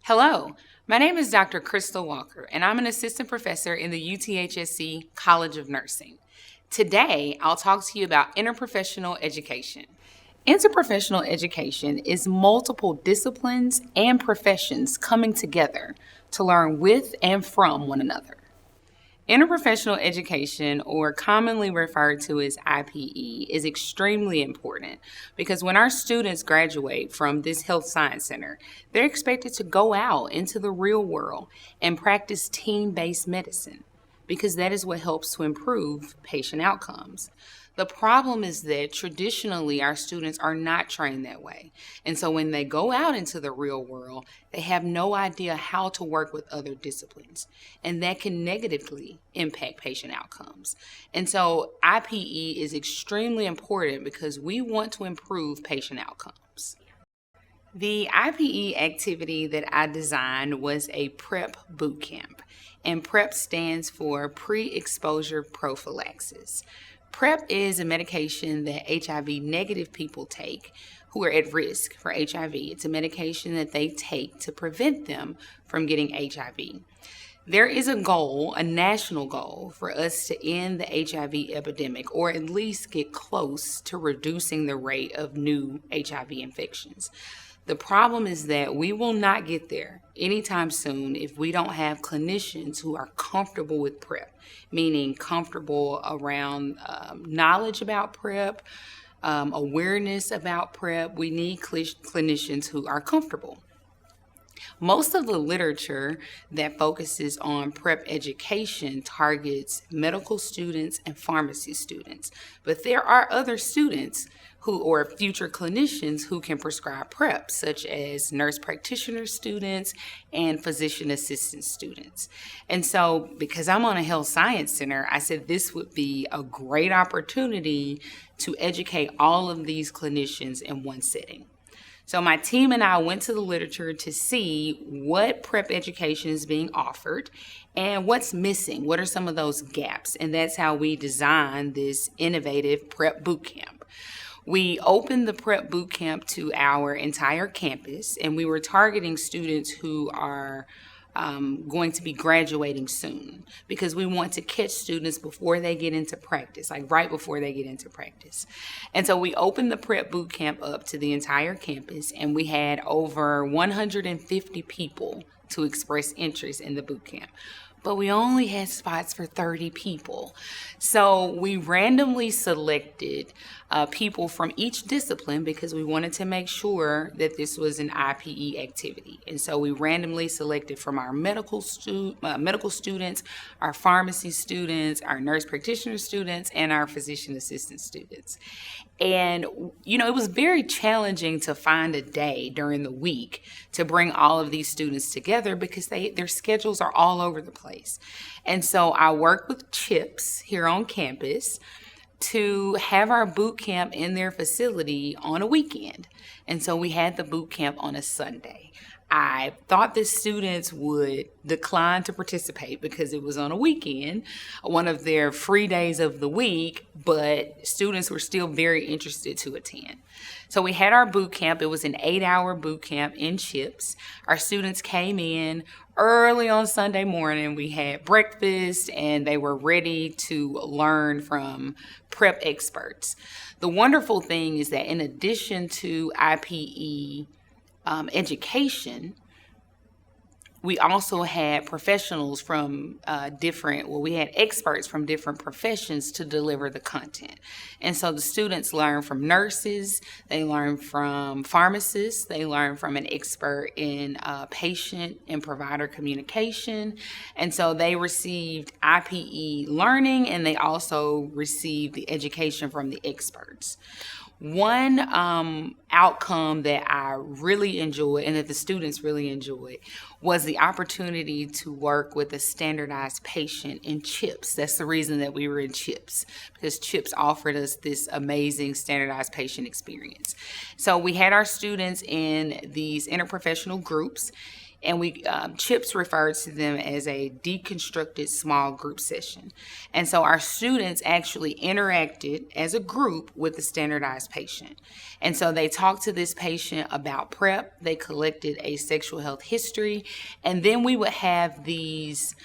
Hello, my name is Dr. Crystal Walker, and I'm an assistant professor in the UTHSC College of Nursing. Today, I'll talk to you about interprofessional education. Interprofessional education is multiple disciplines and professions coming together to learn with and from one another. Interprofessional education, or commonly referred to as IPE, is extremely important because when our students graduate from this health science center, they're expected to go out into the real world and practice team-based medicine because that is what helps to improve patient outcomes. The problem is that traditionally our students are not trained that way. And so when they go out into the real world, they have no idea how to work with other disciplines. And that can negatively impact patient outcomes. And so IPE is extremely important because we want to improve patient outcomes. The IPE activity that I designed was a PrEP bootcamp. And PrEP stands for pre-exposure prophylaxis. PrEP is a medication that HIV negative people take who are at risk for HIV. It's a medication that they take to prevent them from getting HIV. There is a goal, a national goal, for us to end the HIV epidemic, or at least get close to reducing the rate of new HIV infections. The problem is that we will not get there anytime soon if we don't have clinicians who are comfortable with PrEP, meaning comfortable around knowledge about PrEP, awareness about PrEP. We need clinicians who are comfortable. Most of the literature that focuses on PrEP education targets medical students and pharmacy students, but there are other students or future clinicians who can prescribe PrEP, such as nurse practitioner students and physician assistant students. And so because I'm on a health science center, I said this would be a great opportunity to educate all of these clinicians in one setting. So my team and I went to the literature to see what PrEP education is being offered and what's missing. What are some of those gaps? And that's how we designed this innovative PrEP bootcamp. We opened the PrEP bootcamp to our entire campus, and we were targeting students who are going to be graduating soon because we want to catch students before they get into practice, like right before they get into practice. And so we opened the PrEP bootcamp up to the entire campus, and we had over 150 people to express interest in the bootcamp. But we only had spots for 30 people. So we randomly selected people from each discipline because we wanted to make sure that this was an IPE activity. And so we randomly selected from our medical students, our pharmacy students, our nurse practitioner students, and our physician assistant students. And, it was very challenging to find a day during the week to bring all of these students together because their schedules are all over the place. And so I worked with CHIPS here on campus to have our boot camp in their facility on a weekend. And so we had the boot camp on a Sunday. I thought the students would decline to participate because it was on a weekend, one of their free days of the week, but students were still very interested to attend. So we had our boot camp. It was an 8-hour boot camp in CHIPS. Our students came in early on Sunday morning. We had breakfast and they were ready to learn from PrEP experts. The wonderful thing is that in addition to IPE education, we also had professionals from we had experts from different professions to deliver the content. And so the students learned from nurses, they learned from pharmacists, they learned from an expert in patient and provider communication. And so they received IPE learning and they also received the education from the experts. One outcome that I really enjoyed and that the students really enjoyed was the opportunity to work with a standardized patient in CHIPS. That's the reason that we were in CHIPS, because CHIPS offered us this amazing standardized patient experience. So we had our students in these interprofessional groups. And CHIPS refers to them as a deconstructed small group session. And so our students actually interacted as a group with the standardized patient. And so they talked to this patient about PrEP, they collected a sexual health history, and then we would have these,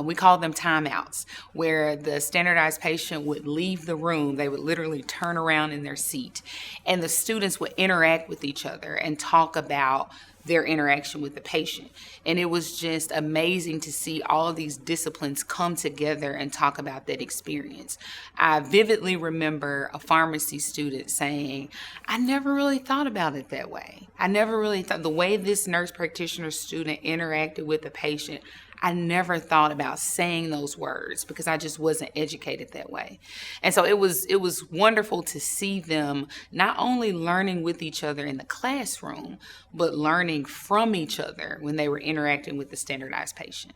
we call them timeouts, where the standardized patient would leave the room. They would literally turn around in their seat, and the students would interact with each other and talk about their interaction with the patient. And it was just amazing to see all of these disciplines come together and talk about that experience. I vividly remember a pharmacy student saying, I never really thought about it that way. I never really thought the way this nurse practitioner student interacted with the patient, I never thought about saying those words because I just wasn't educated that way. And so it was wonderful to see them not only learning with each other in the classroom, but learning from each other when they were interacting with the standardized patient.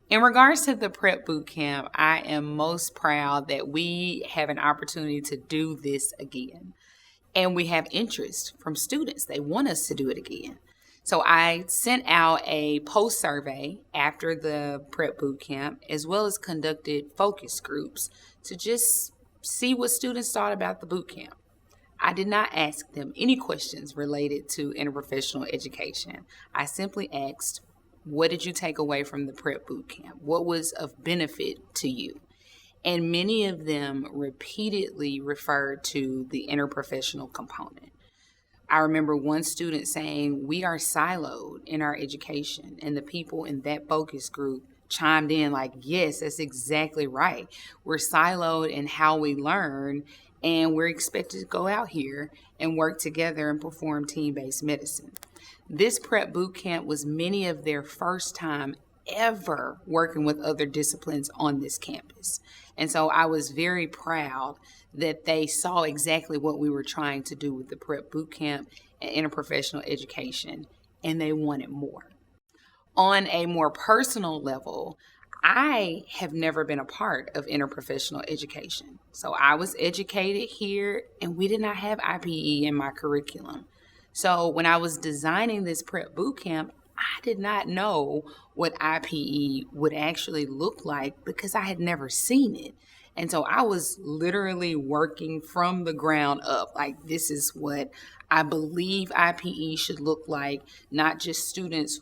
In regards to the PrEP Bootcamp, I am most proud that we have an opportunity to do this again. And we have interest from students. They want us to do it again. So I sent out a post survey after the PrEP Bootcamp, as well as conducted focus groups to just see what students thought about the bootcamp. I did not ask them any questions related to interprofessional education. I simply asked, what did you take away from the PrEP Bootcamp? What was of benefit to you? And many of them repeatedly referred to the interprofessional component. I remember one student saying, we are siloed in our education, and the people in that focus group chimed in like, yes, that's exactly right. We're siloed in how we learn, and we're expected to go out here and work together and perform team-based medicine. This PrEP Bootcamp was many of their first time ever working with other disciplines on this campus. And so I was very proud that they saw exactly what we were trying to do with the PrEP Bootcamp and interprofessional education, and they wanted more. On a more personal level, I have never been a part of interprofessional education. So I was educated here, and we did not have IPE in my curriculum. So when I was designing this PrEP Bootcamp, I did not know what IPE would actually look like because I had never seen it. And so I was literally working from the ground up. Like, this is what I believe IPE should look like, not just students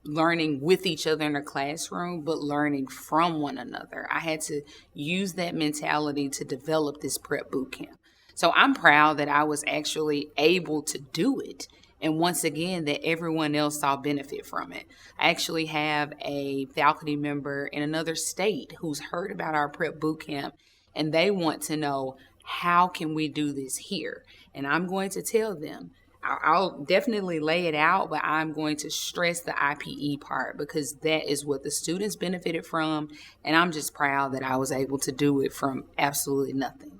learning with each other in a classroom, but learning from one another. I had to use that mentality to develop this PrEP Bootcamp. So I'm proud that I was actually able to do it. And once again, that everyone else saw benefit from it. I actually have a faculty member in another state who's heard about our PrEP Bootcamp, and they want to know, how can we do this here? And I'm going to tell them, I'll definitely lay it out, but I'm going to stress the IPE part because that is what the students benefited from. And I'm just proud that I was able to do it from absolutely nothing.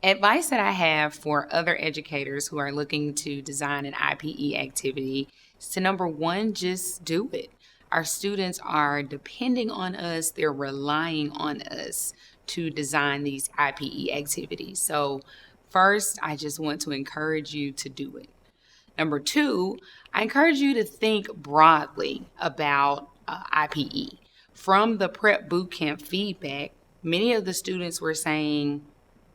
Advice that I have for other educators who are looking to design an IPE activity is to, number one, just do it. Our students are depending on us. They're relying on us to design these IPE activities. So first, I just want to encourage you to do it. Number two, I encourage you to think broadly about IPE. From the PrEP Bootcamp feedback, many of the students were saying,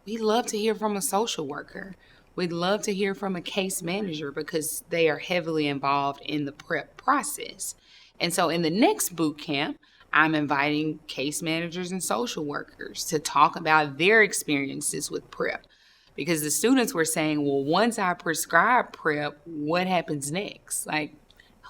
we'd love to hear from a social worker. We'd love to hear from a case manager because they are heavily involved in the PrEP process. And so in the next boot camp, I'm inviting case managers and social workers to talk about their experiences with PrEP. Because the students were saying, well, once I prescribe PrEP, what happens next? Like,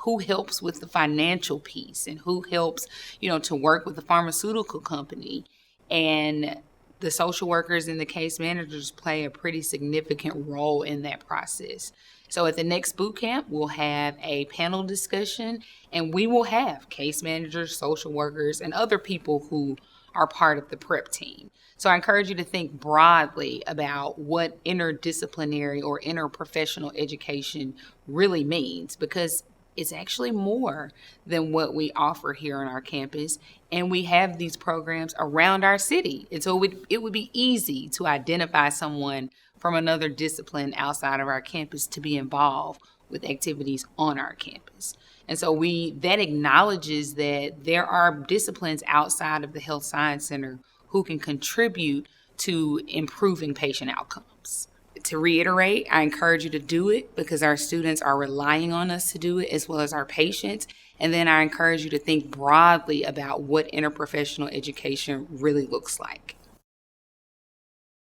who helps with the financial piece and who helps, to work with the pharmaceutical company? And the social workers and the case managers play a pretty significant role in that process. So at the next boot camp, we'll have a panel discussion, and we will have case managers, social workers, and other people who are part of the PrEP team. So I encourage you to think broadly about what interdisciplinary or interprofessional education really means, because it's actually more than what we offer here on our campus, and we have these programs around our city. And so it would be easy to identify someone from another discipline outside of our campus to be involved with activities on our campus. And so that acknowledges that there are disciplines outside of the Health Science Center who can contribute to improving patient outcomes. To reiterate, I encourage you to do it because our students are relying on us to do it, as well as our patients. And then I encourage you to think broadly about what interprofessional education really looks like.